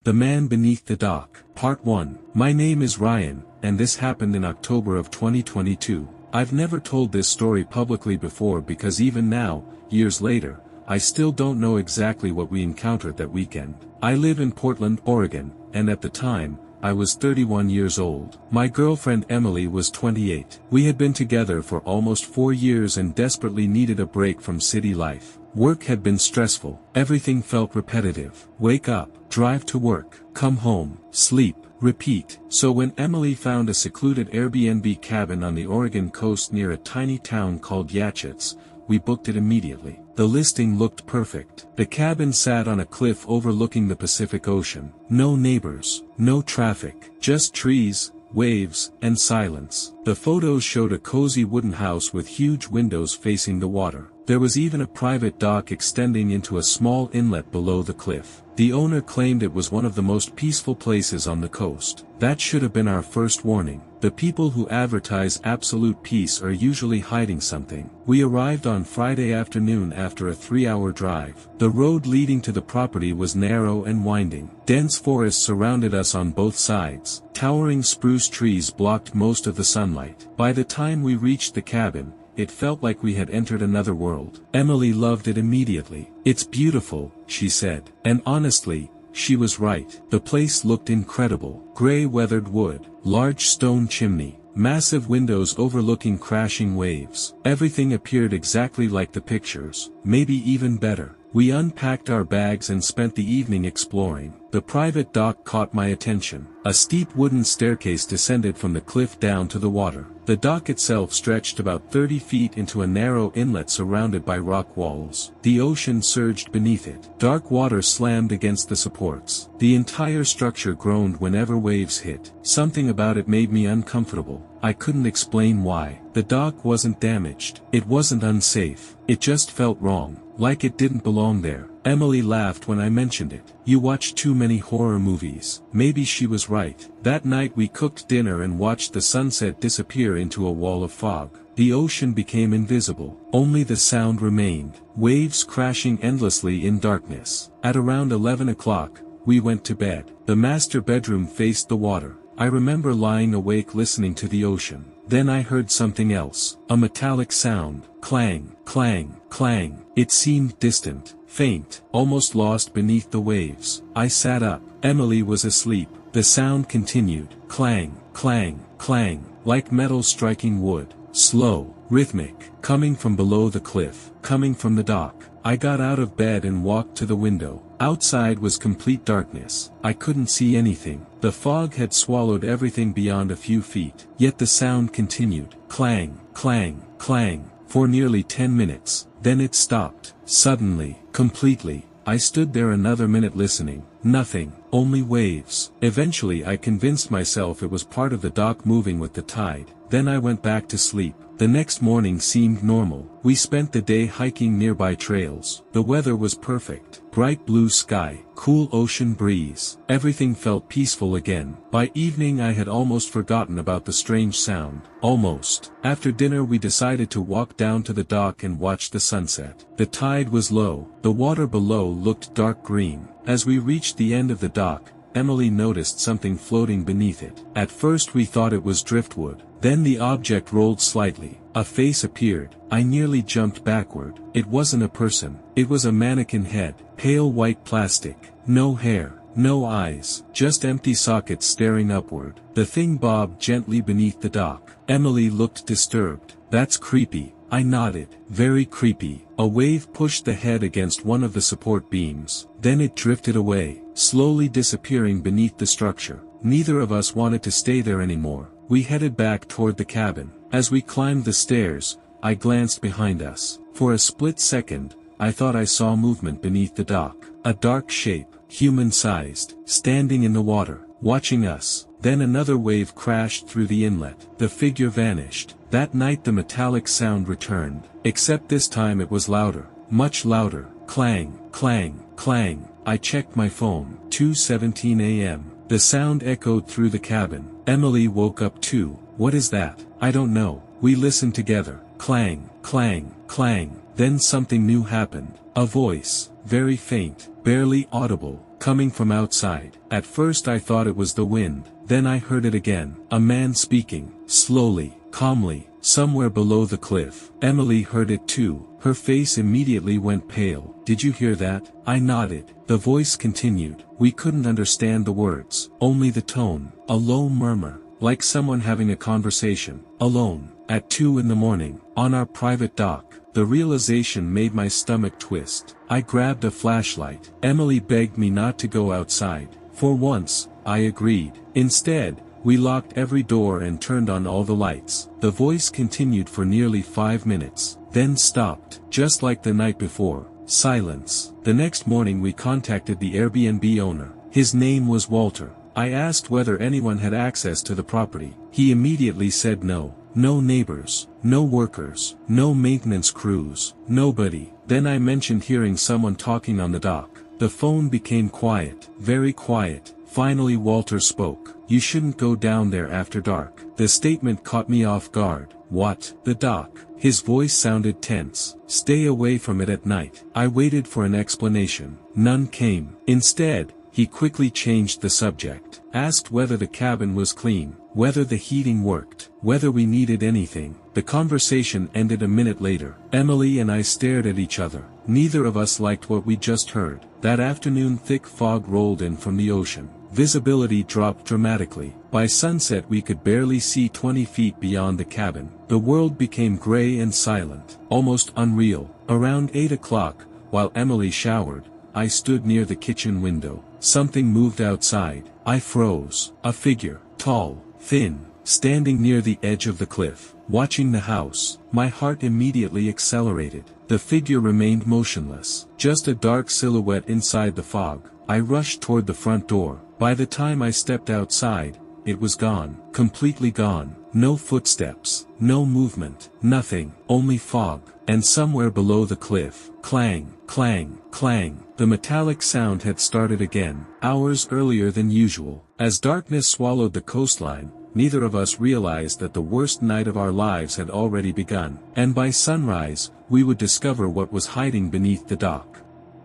The Man Beneath the Dock. Part 1. My name is Ryan, and this happened in October of 2022. I've never told this story publicly before because even now, years later, I still don't know exactly what we encountered that weekend. I live in Portland, Oregon, and at the time, I was 31 years old. My girlfriend Emily was 28. We had been together for almost 4 years and desperately needed a break from city life. Work had been stressful. Everything felt repetitive. Wake up, drive to work, come home, sleep, repeat. So when Emily found a secluded Airbnb cabin on the Oregon coast near a tiny town called Yachits, we booked it immediately. The listing looked perfect. The cabin sat on a cliff overlooking the Pacific Ocean. No neighbors, no traffic, just trees, waves, and silence. The photos showed a cozy wooden house with huge windows facing the water. There was even a private dock extending into a small inlet below the cliff. The owner claimed it was one of the most peaceful places on the coast. That should have been our first warning. The people who advertise absolute peace are usually hiding something. We arrived on Friday afternoon after a 3-hour drive. The road leading to the property was narrow and winding. Dense forests surrounded us on both sides. Towering spruce trees blocked most of the sunlight. By the time we reached the cabin, it felt like we had entered another world. Emily loved it immediately. "It's beautiful," she said. And honestly, she was right. The place looked incredible. Gray weathered wood, large stone chimney, massive windows overlooking crashing waves. Everything appeared exactly like the pictures, maybe even better. We unpacked our bags and spent the evening exploring. The private dock caught my attention. A steep wooden staircase descended from the cliff down to the water. The dock itself stretched about 30 feet into a narrow inlet surrounded by rock walls. The ocean surged beneath it. Dark water slammed against the supports. The entire structure groaned whenever waves hit. Something about it made me uncomfortable. I couldn't explain why. The dock wasn't damaged. It wasn't unsafe. It just felt wrong, like it didn't belong there. Emily laughed when I mentioned it. "You watch too many horror movies." Maybe she was right. That night we cooked dinner and watched the sunset disappear into a wall of fog. The ocean became invisible. Only the sound remained. Waves crashing endlessly in darkness. At around 11 o'clock, we went to bed. The master bedroom faced the water. I remember lying awake listening to the ocean. Then I heard something else. A metallic sound. Clang, clang, clang. It seemed distant, faint, almost lost beneath the waves. I sat up. Emily was asleep. The sound continued. Clang, clang, clang, like metal striking wood. Slow, rhythmic, coming from below the cliff, coming from the dock. I got out of bed and walked to the window. Outside was complete darkness. I couldn't see anything. The fog had swallowed everything beyond a few feet. Yet the sound continued. Clang, clang, clang, for nearly 10 minutes. Then it stopped. Suddenly, completely. I stood there another minute listening. Nothing, only waves. Eventually I convinced myself it was part of the dock moving with the tide. Then I went back to sleep. The next morning seemed normal. We spent the day hiking nearby trails. The weather was perfect. Bright blue sky, cool ocean breeze. Everything felt peaceful again. By evening I had almost forgotten about the strange sound. Almost. After dinner we decided to walk down to the dock and watch the sunset. The tide was low. The water below looked dark green. As we reached the end of the dock, Emily noticed something floating beneath it. At first we thought it was driftwood. Then the object rolled slightly. A face appeared. I nearly jumped backward. It wasn't a person. It was a mannequin head. Pale white plastic. No hair. No eyes. Just empty sockets staring upward. The thing bobbed gently beneath the dock. Emily looked disturbed. "That's creepy," I nodded. "Very creepy." A wave pushed the head against one of the support beams. Then it drifted away, slowly disappearing beneath the structure. Neither of us wanted to stay there anymore. We headed back toward the cabin. As we climbed the stairs, I glanced behind us. For a split second, I thought I saw movement beneath the dock. A dark shape, human-sized, standing in the water, watching us. Then another wave crashed through the inlet. The figure vanished. That night the metallic sound returned. Except this time it was louder. Much louder. Clang, clang, clang. I checked my phone. 2:17 a.m. The sound echoed through the cabin. Emily woke up too. "What is that?" "I don't know." We listened together. Clang, clang, clang. Then something new happened. A voice, very faint, barely audible, coming from outside. At first I thought it was the wind, then I heard it again. A man speaking, slowly, calmly, somewhere below the cliff. Emily heard it too. Her face immediately went pale. "Did you hear that?" I nodded. The voice continued. We couldn't understand the words, only the tone, a low murmur, like someone having a conversation, alone, at 2 in the morning, on our private dock. The realization made my stomach twist. I grabbed a flashlight. Emily begged me not to go outside. For once, I agreed. Instead, we locked every door and turned on all the lights. The voice continued for nearly 5 minutes, then stopped. Just like the night before, silence. The next morning we contacted the Airbnb owner. His name was Walter. I asked whether anyone had access to the property. He immediately said no. No neighbors, no workers, no maintenance crews, nobody. Then I mentioned hearing someone talking on the dock. The phone became quiet, very quiet. Finally Walter spoke. "You shouldn't go down there after dark." The statement caught me off guard. "What? The dock?" His voice sounded tense. "Stay away from it at night." I waited for an explanation. None came. Instead, he quickly changed the subject. Asked whether the cabin was clean, whether the heating worked, whether we needed anything. The conversation ended a minute later. Emily and I stared at each other. Neither of us liked what we just heard. That afternoon thick fog rolled in from the ocean. Visibility dropped dramatically. By sunset we could barely see 20 feet beyond the cabin. The world became gray and silent, almost unreal. Around 8 o'clock, while Emily showered, I stood near the kitchen window. Something moved outside. I froze. A figure, tall, thin, standing near the edge of the cliff, watching the house. My heart immediately accelerated. The figure remained motionless, just a dark silhouette inside the fog. I rushed toward the front door. By the time I stepped outside, it was gone, completely gone. No footsteps, no movement, nothing, only fog. And somewhere below the cliff, clang, clang, clang, the metallic sound had started again, hours earlier than usual. As darkness swallowed the coastline, neither of us realized that the worst night of our lives had already begun. And by sunrise, we would discover what was hiding beneath the dock.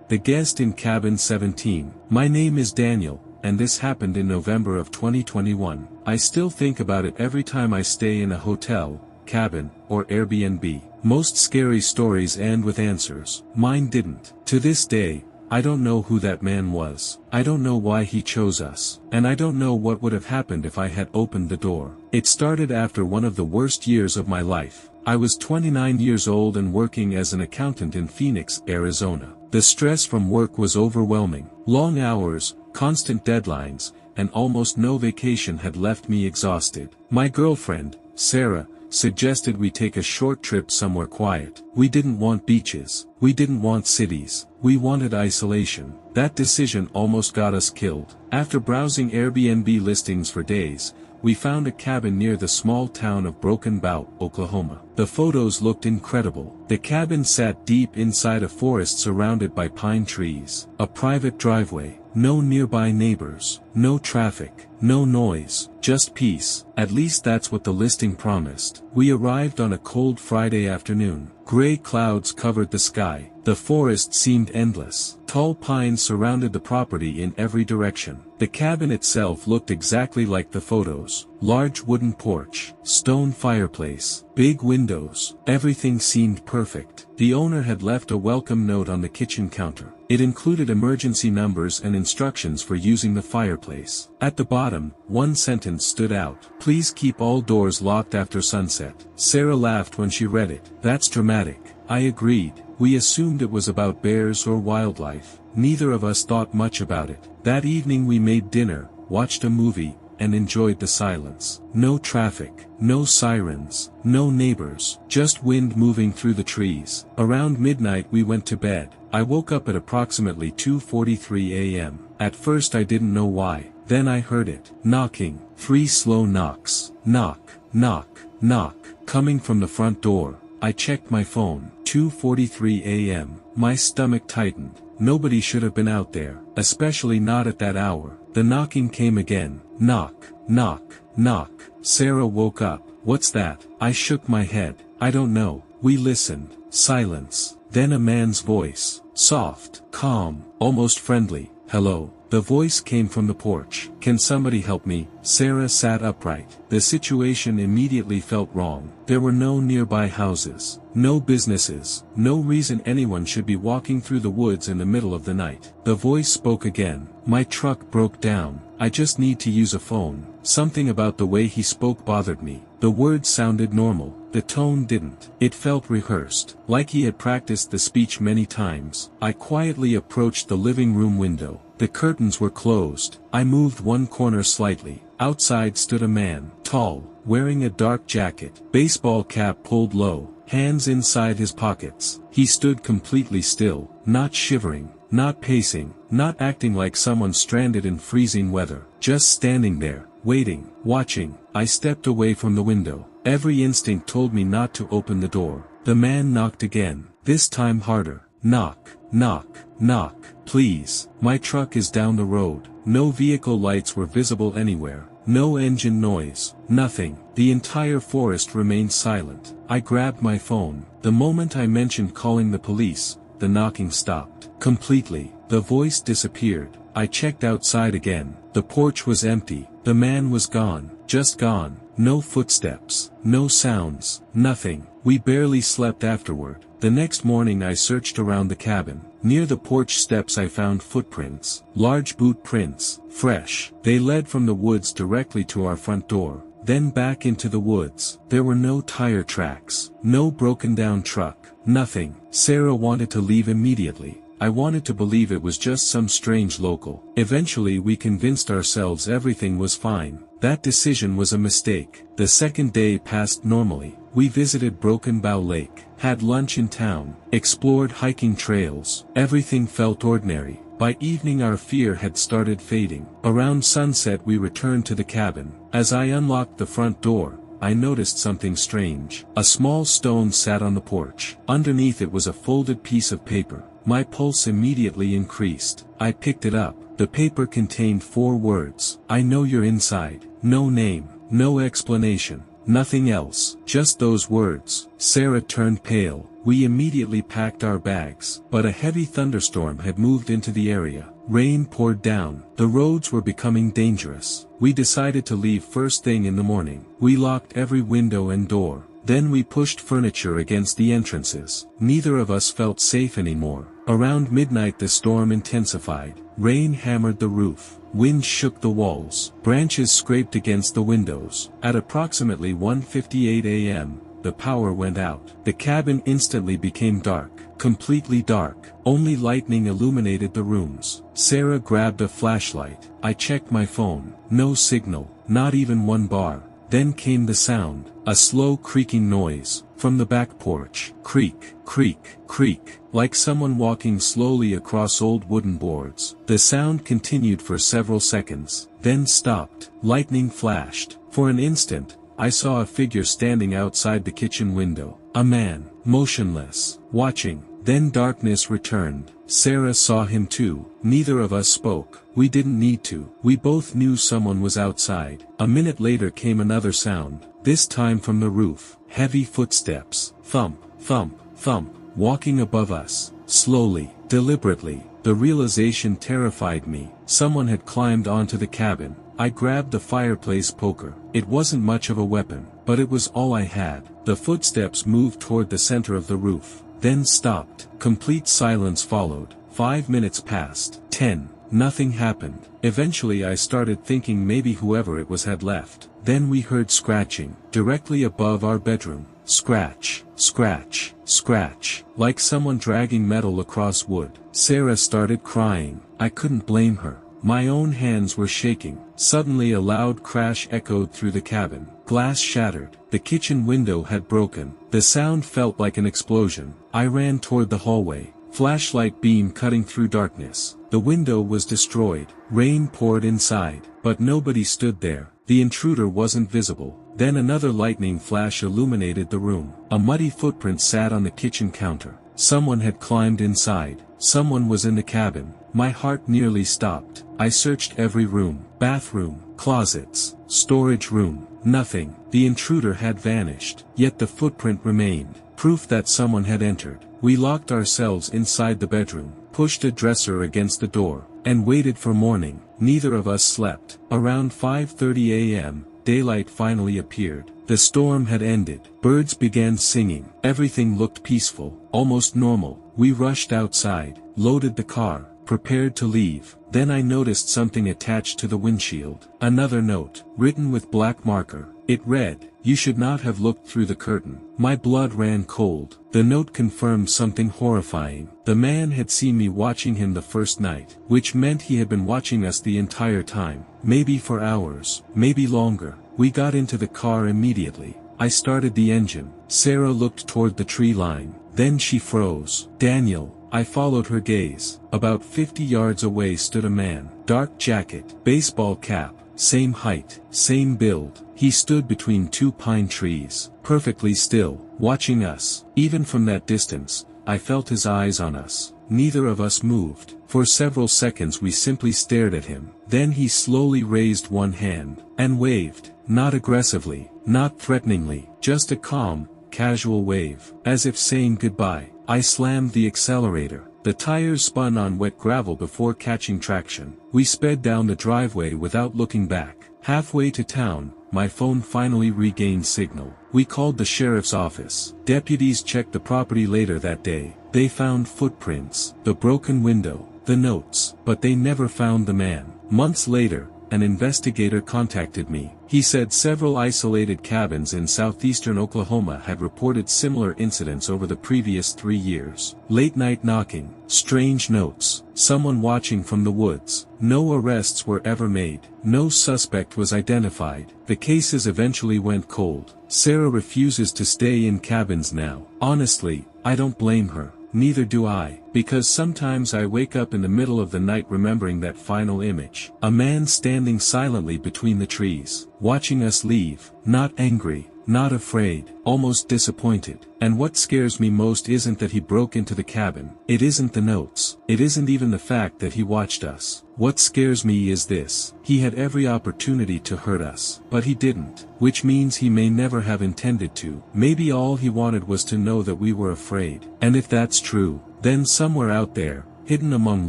The guest in cabin 17. My name is Daniel, and this happened in November of 2021. I still think about it every time I stay in a hotel, cabin, or Airbnb. Most scary stories end with answers. Mine didn't. To this day, I don't know who that man was. I don't know why he chose us. And I don't know what would have happened if I had opened the door. It started after one of the worst years of my life. I was 29 years old and working as an accountant in Phoenix, Arizona. The stress from work was overwhelming. Long hours, constant deadlines, and almost no vacation had left me exhausted. My girlfriend, Sarah, suggested we take a short trip somewhere quiet. We didn't want beaches. We didn't want cities. We wanted isolation. That decision almost got us killed. After browsing Airbnb listings for days, we found a cabin near the small town of Broken Bow, Oklahoma. The photos looked incredible. The cabin sat deep inside a forest surrounded by pine trees. A private driveway. No nearby neighbors. No traffic. No noise. Just peace. At least that's what the listing promised. We arrived on a cold Friday afternoon. Gray clouds covered the sky. The forest seemed endless. Tall pines surrounded the property in every direction. The cabin itself looked exactly like the photos. Large wooden porch, stone fireplace, big windows. Everything seemed perfect. The owner had left a welcome note on the kitchen counter. It included emergency numbers and instructions for using the fireplace. At the bottom, one sentence stood out. "Please keep all doors locked after sunset." Sarah laughed when she read it. "That's dramatic." I agreed. We assumed it was about bears or wildlife. Neither of us thought much about it. That evening we made dinner, watched a movie, and enjoyed the silence. No traffic, no sirens, no neighbors, just wind moving through the trees. Around midnight we went to bed. I woke up at approximately 2:43 a.m. At first I didn't know why. Then I heard it. Knocking. 3 slow knocks. Knock, knock, knock. Coming from the front door. I checked my phone. 2:43 a.m. My stomach tightened. Nobody should have been out there, especially not at that hour. The knocking came again. Knock, knock, knock. Sarah woke up. "What's that?" I shook my head. "I don't know." We listened. Silence. Then a man's voice. Soft, calm, almost friendly. "Hello." The voice came from the porch. "Can somebody help me?" Sarah sat upright. The situation immediately felt wrong. There were no nearby houses, no businesses, no reason anyone should be walking through the woods in the middle of the night. The voice spoke again. "My truck broke down. I just need to use a phone." Something about the way he spoke bothered me. The words sounded normal. The tone didn't. It felt rehearsed, like he had practiced the speech many times. I quietly approached the living room window. The curtains were closed. I moved one corner slightly. Outside stood a man, tall, wearing a dark jacket, baseball cap pulled low, hands inside his pockets. He stood completely still, not shivering, not pacing, not acting like someone stranded in freezing weather, just standing there, waiting, watching. I stepped away from the window. Every instinct told me not to open the door. The man knocked again, this time harder. "Knock, knock, knock, please. My truck is down the road." No vehicle lights were visible anywhere. No engine noise, nothing. The entire forest remained silent. I grabbed my phone. The moment I mentioned calling the police, the knocking stopped. Completely. The voice disappeared. I checked outside again. The porch was empty. The man was gone. Just gone. No footsteps. No sounds. Nothing. We barely slept afterward. The next morning I searched around the cabin. Near the porch steps I found footprints. Large boot prints. Fresh. They led from the woods directly to our front door. Then back into the woods. There were no tire tracks. No broken down truck. Nothing. Sarah wanted to leave immediately. I wanted to believe it was just some strange local. Eventually we convinced ourselves everything was fine. That decision was a mistake. The second day passed normally. We visited Broken Bow Lake, had lunch in town, explored hiking trails. Everything felt ordinary. By evening our fear had started fading. Around sunset we returned to the cabin. As I unlocked the front door, I noticed something strange. A small stone sat on the porch. Underneath it was a folded piece of paper. My pulse immediately increased. I picked it up. The paper contained 4 words. "I know you're inside." No name, no explanation, nothing else, just those words. Sarah turned pale. We immediately packed our bags. But a heavy thunderstorm had moved into the area. Rain poured down. The roads were becoming dangerous. We decided to leave first thing in the morning. We locked every window and door. Then we pushed furniture against the entrances. Neither of us felt safe anymore. Around midnight the storm intensified. Rain hammered the roof. Wind shook the walls. Branches scraped against the windows. At approximately 1:58 a.m., the power went out. The cabin instantly became dark. Completely dark. Only lightning illuminated the rooms. Sarah grabbed a flashlight. I checked my phone. No signal. Not even one bar. Then came the sound. A slow creaking noise. From the back porch. Creak, creak, creak. Like someone walking slowly across old wooden boards. The sound continued for several seconds. Then stopped. Lightning flashed. For an instant, I saw a figure standing outside the kitchen window. A man. Motionless. Watching. Then darkness returned. Sarah saw him too. Neither of us spoke. We didn't need to. We both knew someone was outside. A minute later came another sound. This time from the roof. Heavy footsteps. Thump, thump, thump. Walking above us. Slowly. Deliberately. The realization terrified me. Someone had climbed onto the cabin. I grabbed the fireplace poker. It wasn't much of a weapon, but it was all I had. The footsteps moved toward the center of the roof. Then stopped. Complete silence followed. 5 minutes passed. 10. Nothing happened. Eventually I started thinking maybe whoever it was had left. Then we heard scratching, directly above our bedroom. Scratch, scratch, scratch. Like someone dragging metal across wood. Sarah started crying. I couldn't blame her. My own hands were shaking. Suddenly a loud crash echoed through the cabin. Glass shattered. The kitchen window had broken. The sound felt like an explosion. I ran toward the hallway. Flashlight beam cutting through darkness. The window was destroyed. Rain poured inside. But nobody stood there. The intruder wasn't visible. Then another lightning flash illuminated the room. A muddy footprint sat on the kitchen counter. Someone had climbed inside. Someone was in the cabin. My heart nearly stopped. I searched every room. Bathroom, closets, storage room. Nothing. The intruder had vanished. Yet the footprint remained. Proof that someone had entered. We locked ourselves inside the bedroom. Pushed a dresser against the door. and waited for morning. Neither of us slept. Around 5:30 a.m., daylight finally appeared. The storm had ended. Birds began singing. Everything looked peaceful, almost normal. We rushed outside, loaded the car, prepared to leave. Then I noticed something attached to the windshield. Another note, written with black marker. It read, "You should not have looked through the curtain." My blood ran cold. The note confirmed something horrifying. The man had seen me watching him the first night, which meant he had been watching us the entire time. Maybe for hours, maybe longer. We got into the car immediately. I started the engine. Sarah looked toward the tree line. Then she froze. "Daniel." I followed her gaze. About 50 yards away stood a man. Dark jacket, baseball cap, same height, same build. He stood between two pine trees, perfectly still, watching us. Even from that distance, I felt his eyes on us. Neither of us moved. For several seconds we simply stared at him. Then he slowly raised one hand, and waved. Not aggressively, not threateningly, just a calm, casual wave, as if saying goodbye. I slammed the accelerator. The tires spun on wet gravel before catching traction. We sped down the driveway without looking back. Halfway to town, my phone finally regained signal. We called the sheriff's office. Deputies checked the property later that day. They found footprints, the broken window, the notes, but they never found the man. Months later, an investigator contacted me. He said several isolated cabins in southeastern Oklahoma had reported similar incidents over the previous 3 years. Late-night knocking, strange notes, someone watching from the woods. No arrests were ever made. No suspect was identified. The cases eventually went cold. Sarah refuses to stay in cabins now. Honestly, I don't blame her. Neither do I, because sometimes I wake up in the middle of the night remembering that final image. A man standing silently between the trees, watching us leave, not angry, not afraid, almost disappointed. And what scares me most isn't that he broke into the cabin. It isn't the notes. It isn't even the fact that he watched us. What scares me is this: he had every opportunity to hurt us, but he didn't, which means he may never have intended to. Maybe all he wanted was to know that we were afraid. And if that's true, then somewhere out there, hidden among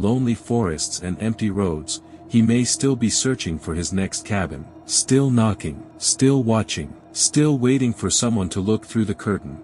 lonely forests and empty roads, he may still be searching for his next cabin, still knocking, still watching, still waiting for someone to look through the curtain.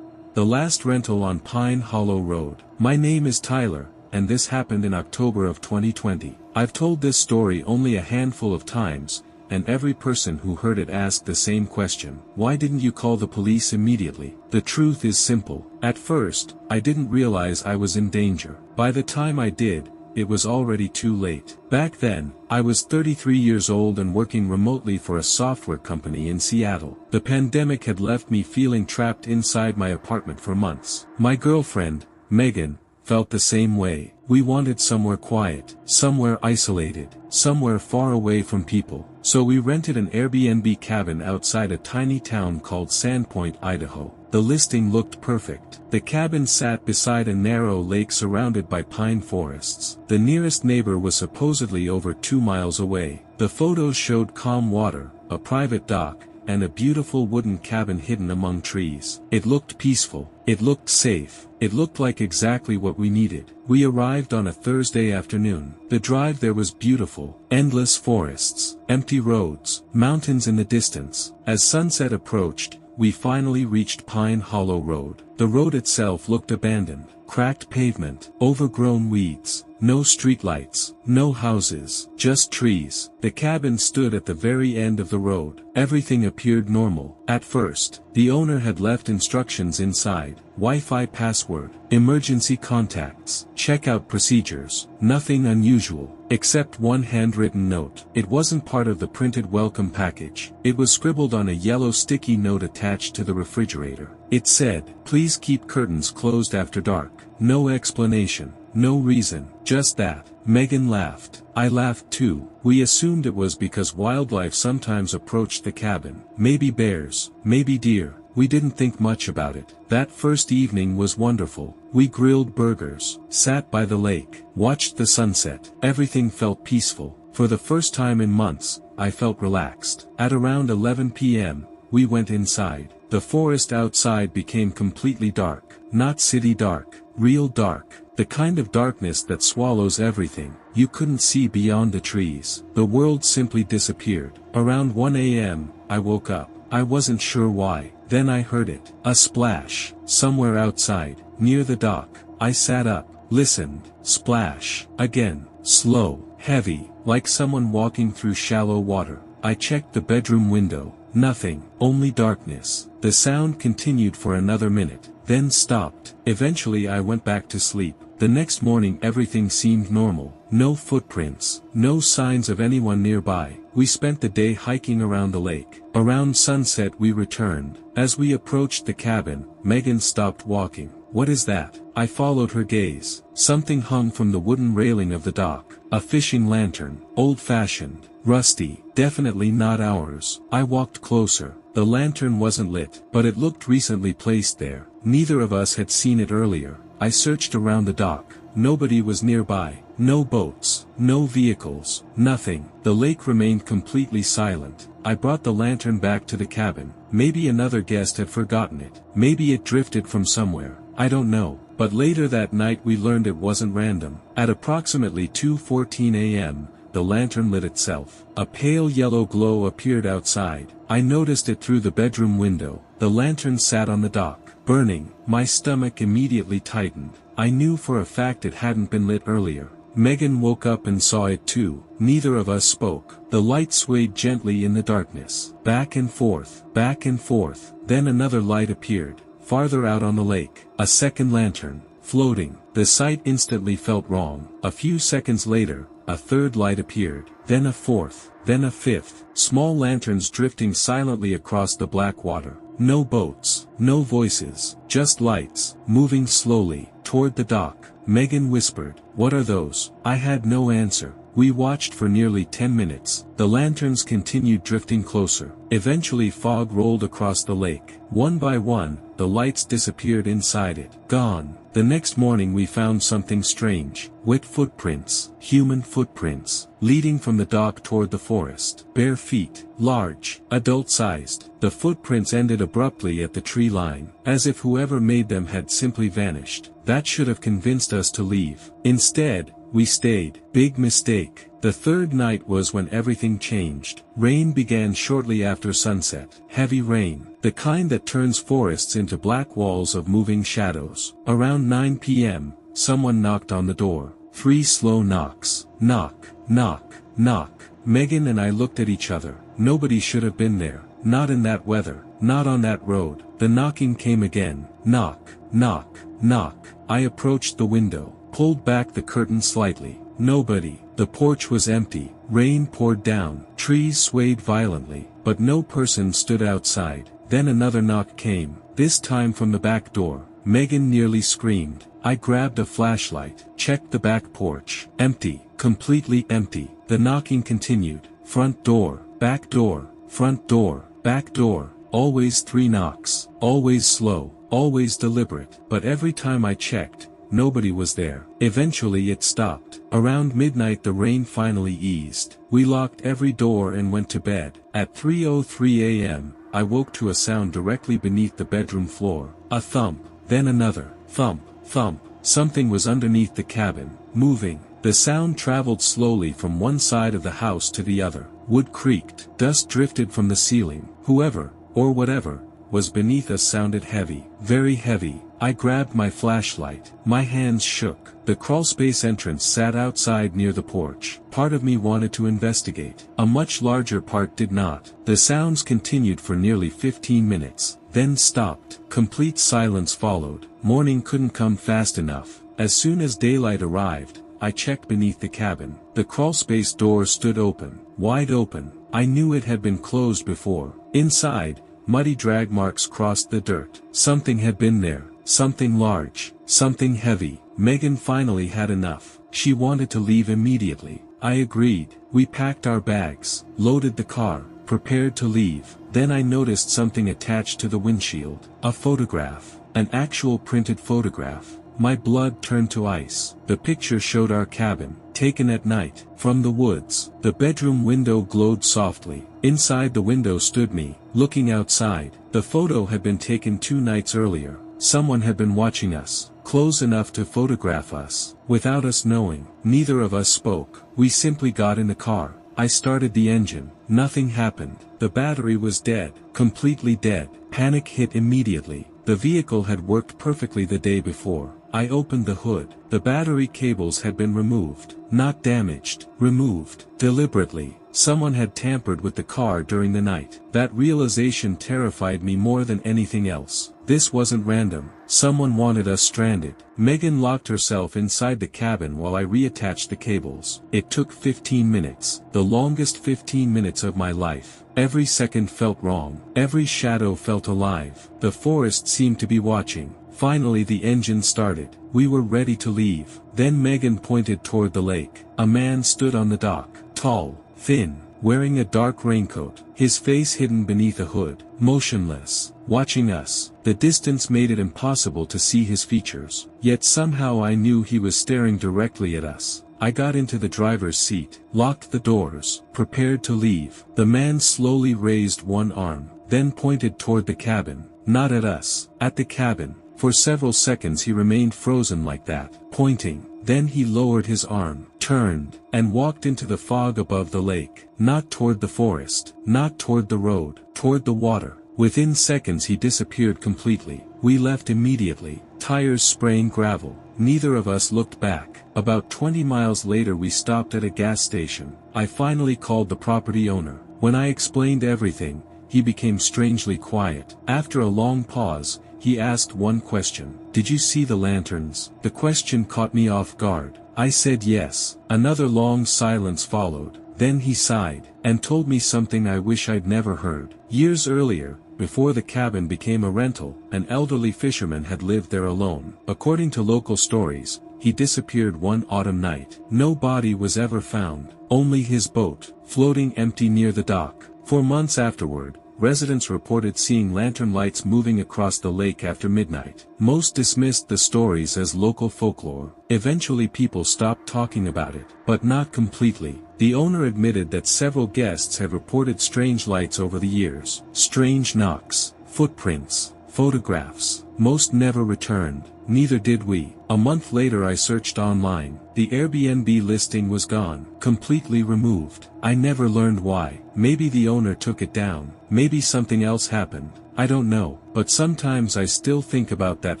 The last rental on Pine Hollow Road. My name is Tyler, and this happened in October of 2020. I've told this story only a handful of times, and every person who heard it asked the same question: why didn't you call the police immediately? The truth is simple. At first, I didn't realize I was in danger. By the time I did, it was already too late. Back then, I was 33 years old and working remotely for a software company in Seattle. The pandemic had left me feeling trapped inside my apartment for months. My girlfriend, Megan, felt the same way. We wanted somewhere quiet, somewhere isolated, somewhere far away from people. So we rented an Airbnb cabin outside a tiny town called Sandpoint, Idaho. The listing looked perfect. The cabin sat beside a narrow lake surrounded by pine forests. The nearest neighbor was supposedly over 2 miles away. The photos showed calm water, a private dock, and a beautiful wooden cabin hidden among trees. It looked peaceful. It looked safe. It looked like exactly what we needed. We arrived on a Thursday afternoon. The drive there was beautiful. Endless forests, empty roads, mountains in the distance. As sunset approached, we finally reached Pine Hollow Road. The road itself looked abandoned. Cracked pavement, overgrown weeds, no streetlights, no houses, just trees. The cabin stood at the very end of the road. Everything appeared normal. At first, the owner had left instructions inside: Wi-Fi password, emergency contacts, checkout procedures. Nothing unusual, except one handwritten note. It wasn't part of the printed welcome package. It was scribbled on a yellow sticky note attached to the refrigerator. It said, "Please keep curtains closed after dark." No explanation, no reason, just that. Megan laughed. I laughed too. We assumed it was because wildlife sometimes approached the cabin. Maybe bears, maybe deer. We didn't think much about it. That first evening was wonderful. We grilled burgers, sat by the lake, watched the sunset. Everything felt peaceful. For the first time in months, I felt relaxed. At around 11 p.m., we went inside. The forest outside became completely dark. Not city dark, real dark. The kind of darkness that swallows everything. You couldn't see beyond the trees. The world simply disappeared. Around 1 a.m., I woke up. I wasn't sure why. Then I heard it. A splash. Somewhere outside, near the dock. I sat up, listened. Splash. Again. Slow. Heavy. Like someone walking through shallow water. I checked the bedroom window. Nothing. Only darkness. The sound continued for another minute, then stopped. Eventually I went back to sleep. The next morning everything seemed normal. No footprints. No signs of anyone nearby. We spent the day hiking around the lake. Around sunset we returned. As we approached the cabin, Megan stopped walking. "What is that?" I followed her gaze. Something hung from the wooden railing of the dock. A fishing lantern. Old-fashioned. Rusty. Definitely not ours. I walked closer. The lantern wasn't lit, but it looked recently placed there. Neither of us had seen it earlier. I searched around the dock. Nobody was nearby. No boats. No vehicles. Nothing. The lake remained completely silent. I brought the lantern back to the cabin. Maybe another guest had forgotten it. Maybe it drifted from somewhere. I don't know. But later that night we learned it wasn't random. At approximately 2:14 a.m., the lantern lit itself. A pale yellow glow appeared outside. I noticed it through the bedroom window. The lantern sat on the dock, burning. My stomach immediately tightened. I knew for a fact it hadn't been lit earlier. Megan woke up and saw it too. Neither of us spoke. The light swayed gently in the darkness. Back and forth. Back and forth. Then another light appeared. Farther out on the lake. A second lantern. Floating. The sight instantly felt wrong. A few seconds later, a third light appeared. Then a fourth. Then a fifth. Small lanterns drifting silently across the black water. No boats. No voices. Just lights. Moving slowly. Toward the dock. Megan whispered, "What are those?" I had no answer. We watched for nearly 10 minutes. The lanterns continued drifting closer. Eventually fog rolled across the lake. One by one, the lights disappeared inside it. Gone. The next morning we found something strange. Wet footprints. Human footprints. Leading from the dock toward the forest. Bare feet. Large. Adult-sized. The footprints ended abruptly at the tree line. As if whoever made them had simply vanished. That should have convinced us to leave. Instead, we stayed. Big mistake. The third night was when everything changed. Rain began shortly after sunset. Heavy rain. The kind that turns forests into black walls of moving shadows. Around 9 p.m., someone knocked on the door. 3 slow knocks. Knock, knock, knock. Megan and I looked at each other. Nobody should have been there. Not in that weather. Not on that road. The knocking came again. Knock, knock, knock. I approached the window. Pulled back the curtain slightly. Nobody. The porch was empty. Rain poured down. Trees swayed violently, but no person stood outside. Then another knock came, this time from the back door. Megan nearly screamed. I grabbed a flashlight, checked the back porch. Empty. Completely empty. The knocking continued. Front door, back door, front door, back door. Always 3 knocks. Always slow. Always deliberate. But every time I checked, nobody was there. Eventually it stopped. Around midnight the rain finally eased. We locked every door and went to bed. At 3:03 a.m., I woke to a sound directly beneath the bedroom floor. A thump, then another. Thump, thump. Something was underneath the cabin, moving. The sound traveled slowly from one side of the house to the other. Wood creaked. Dust drifted from the ceiling. Whoever, or whatever, was beneath us sounded heavy. Very heavy. I grabbed my flashlight. My hands shook. The crawlspace entrance sat outside near the porch. Part of me wanted to investigate. A much larger part did not. The sounds continued for nearly 15 minutes, then stopped. Complete silence followed. Morning couldn't come fast enough. As soon as daylight arrived, I checked beneath the cabin. The crawlspace door stood open. Wide open. I knew it had been closed before. Inside, muddy drag marks crossed the dirt. Something had been there. Something large. Something heavy. Megan finally had enough. She wanted to leave immediately. I agreed. We packed our bags, loaded the car, prepared to leave. Then I noticed something attached to the windshield. A photograph. An actual printed photograph. My blood turned to ice. The picture showed our cabin, taken at night, from the woods. The bedroom window glowed softly. Inside the window stood me, looking outside. The photo had been taken 2 nights earlier. Someone had been watching us, close enough to photograph us. Without us knowing, neither of us spoke. We simply got in the car. I started the engine. Nothing happened. The battery was dead. Completely dead. Panic hit immediately. The vehicle had worked perfectly the day before. I opened the hood. The battery cables had been removed. Not damaged. Removed. Deliberately. Someone had tampered with the car during the night. That realization terrified me more than anything else. This wasn't random. Someone wanted us stranded. Megan locked herself inside the cabin while I reattached the cables. It took 15 minutes. The longest 15 minutes of my life. Every second felt wrong. Every shadow felt alive. The forest seemed to be watching. Finally the engine started. We were ready to leave. Then Megan pointed toward the lake. A man stood on the dock. Tall, thin, wearing a dark raincoat, his face hidden beneath a hood, motionless, watching us. The distance made it impossible to see his features. Yet somehow I knew he was staring directly at us. I got into the driver's seat, locked the doors, prepared to leave. The man slowly raised one arm, then pointed toward the cabin, not at us, at the cabin. For several seconds he remained frozen like that, pointing. Then he lowered his arm, turned, and walked into the fog above the lake. Not toward the forest, not toward the road, toward the water. Within seconds he disappeared completely. We left immediately, tires spraying gravel. Neither of us looked back. About 20 miles later we stopped at a gas station. I finally called the property owner. When I explained everything, he became strangely quiet. After a long pause, he asked one question. Did you see the lanterns? The question caught me off guard. I said yes. Another long silence followed. Then he sighed, and told me something I wish I'd never heard. Years earlier, before the cabin became a rental, an elderly fisherman had lived there alone. According to local stories, he disappeared one autumn night. No body was ever found, only his boat, floating empty near the dock. For months afterward, residents reported seeing lantern lights moving across the lake after midnight. Most dismissed the stories as local folklore. Eventually people stopped talking about it, but not completely. The owner admitted that several guests had reported strange lights over the years. Strange knocks, footprints, photographs. Most never returned. Neither did we. A month later I searched online. The Airbnb listing was gone, completely removed. I never learned why. Maybe the owner took it down. Maybe something else happened. I don't know, but sometimes I still think about that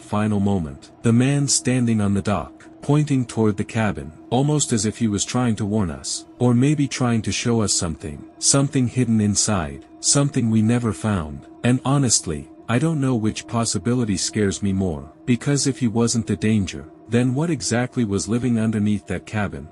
final moment. The man standing on the dock, pointing toward the cabin, almost as if he was trying to warn us. Or maybe trying to show us something. Something hidden inside. Something we never found. And honestly, I don't know which possibility scares me more. Because if he wasn't the danger, then what exactly was living underneath that cabin?